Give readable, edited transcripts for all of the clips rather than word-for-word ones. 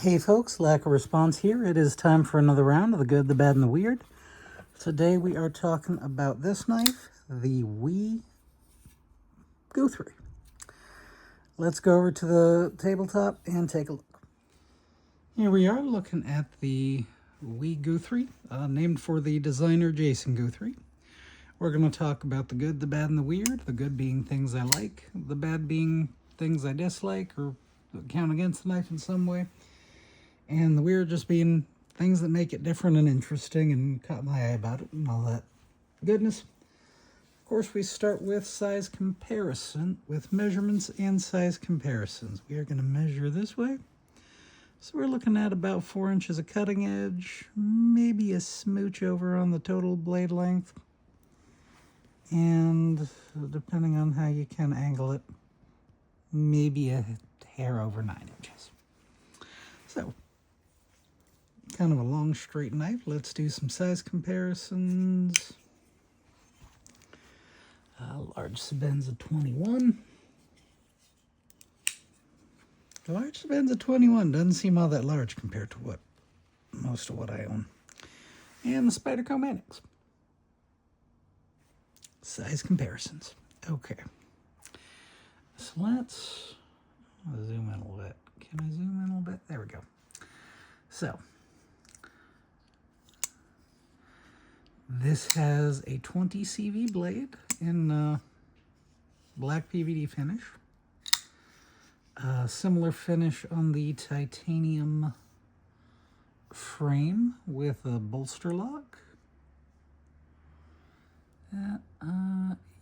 Hey folks, lack of response here. It is time for another round of the good, the bad, and the weird. Today we are talking about this knife, the Guthrie. Let's go over to the tabletop and take a look. Here we are looking at the Guthrie, named for the designer Jason Guthrie. We're going to talk about the good, the bad, and the weird. The good being things I like, the bad being things I dislike or count against the knife in some way. And the weird just being things that make it different and interesting and caught my eye about it and all that goodness. Of course, we start with size comparison, with measurements and size comparisons. We are going to measure this way. So we're looking at about 4 inches of cutting edge, maybe a smooch over on the total blade length. And depending on how you can angle it, maybe a hair over 9 inches. So, kind of a long straight knife. Let's do some size comparisons. Large Sebenza 21. The large Sebenza 21 doesn't seem all that large compared to most of what I own. And the Spyderco Manix. Size comparisons. Okay. So let's zoom in a little bit. Can I zoom in a little bit? There we go. So, this has a 20 CV blade in black PVD finish. Similar finish on the titanium frame with a bolster lock.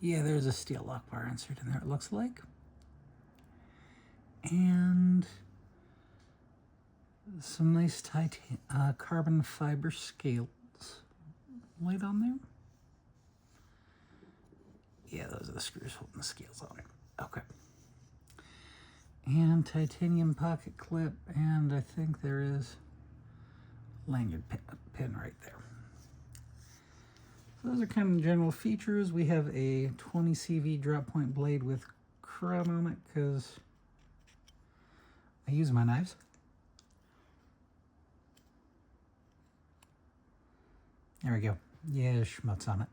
Yeah, there's a steel lock bar insert in there, it looks like. And some nice carbon fiber scales laid on there. Yeah, those are the screws holding the scales on it. Okay. And titanium pocket clip, and I think there is a lanyard pin right there. So those are kind of the general features. We have a 20 CV drop point blade with crown on it because I use my knives. There we go. Yeah, schmutz on it.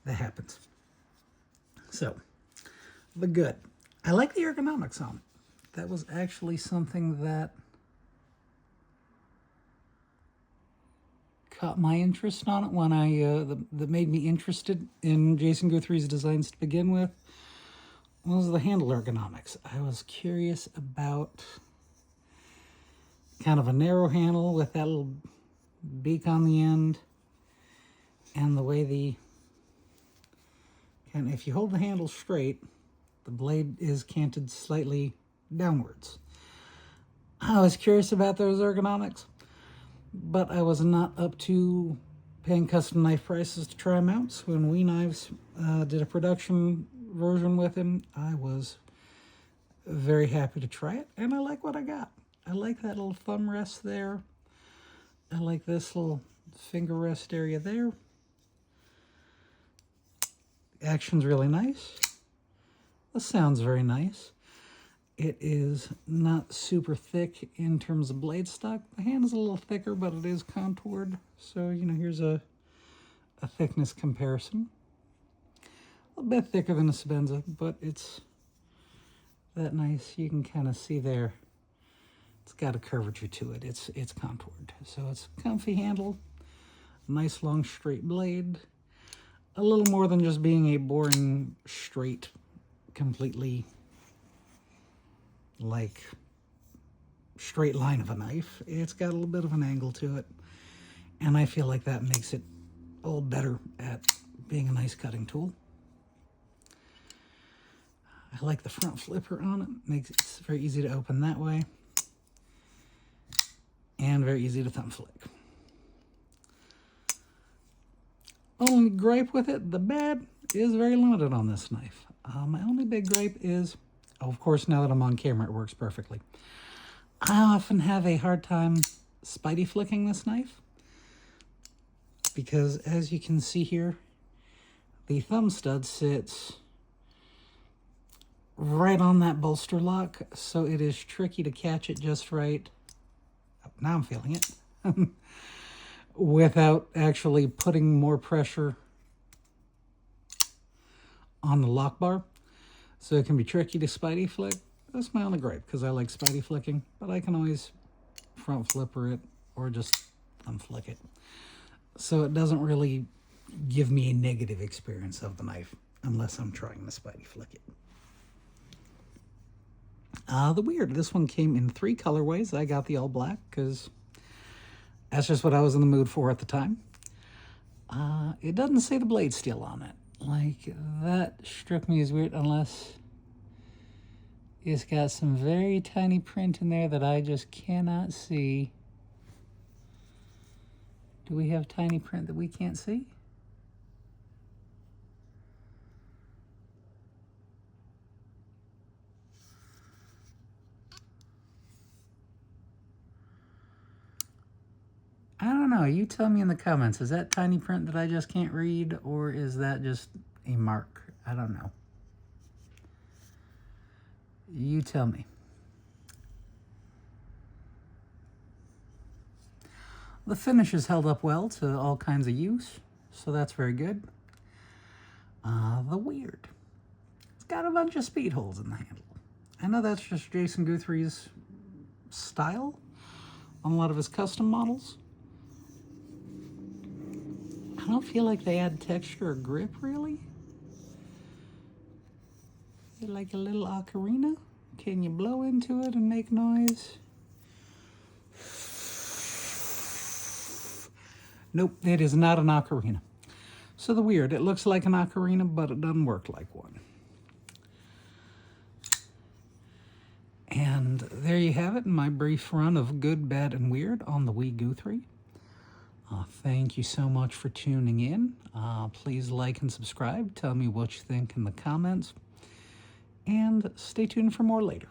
That happens. So, the good. I like the ergonomics on it. That was actually something that caught my interest on it when that made me interested in Jason Guthrie's designs to begin with. Was the handle ergonomics. I was curious about kind of a narrow handle with that little beak on the end. And the way if you hold the handle straight, the blade is canted slightly downwards. I was curious about those ergonomics, but I was not up to paying custom knife prices to try them out. So when We Knives did a production version with him, I was very happy to try it, and I like what I got. I like that little thumb rest there. I like this little finger rest area there. Action's really nice. The sound's very nice. It is not super thick in terms of blade stock. The hand is a little thicker, but it is contoured. So, here's a thickness comparison. A little bit thicker than a Sebenza, but it's that nice. You can kind of see there. It's got a curvature to it. It's contoured. So it's a comfy handle. Nice long straight blade. A little more than just being a boring, straight, completely, straight line of a knife. It's got a little bit of an angle to it. And I feel like that makes it all better at being a nice cutting tool. I like the front flipper on it. Makes it very easy to open that way. And very easy to thumb flick. Only gripe with it, the bad, is very limited on this knife. My only big gripe is, of course, now that I'm on camera, it works perfectly. I often have a hard time spidey flicking this knife because, as you can see here, the thumb stud sits right on that bolster lock, so it is tricky to catch it just right Now I'm feeling it. Without actually putting more pressure on the lock bar. So it can be tricky to spidey flick. That's my only gripe, because I like spidey flicking, but I can always front flipper it or just unflick it. So it doesn't really give me a negative experience of the knife unless I'm trying to spidey flick it. The weird, this one came in 3 colorways. I got the all black because that's just what I was in the mood for at the time. It doesn't say the blade steel on it. Like, that struck me as weird, unless it's got some very tiny print in there that I just cannot see. Do we have tiny print that we can't see? I don't know. You tell me in the comments. Is that tiny print that I just can't read, or is that just a mark? I don't know. You tell me. The finish is held up well to all kinds of use, so that's very good. The weird. It's got a bunch of speed holes in the handle. I know that's just Jason Guthrie's style on a lot of his custom models. I don't feel like they add texture or grip, really. Like a little ocarina. Can you blow into it and make noise? Nope, it is not an ocarina. So the weird, it looks like an ocarina, but it doesn't work like one. And there you have it in my brief run of good, bad, and weird on the Guthrie. Thank you so much for tuning in. Please like and subscribe. Tell me what you think in the comments. And stay tuned for more later.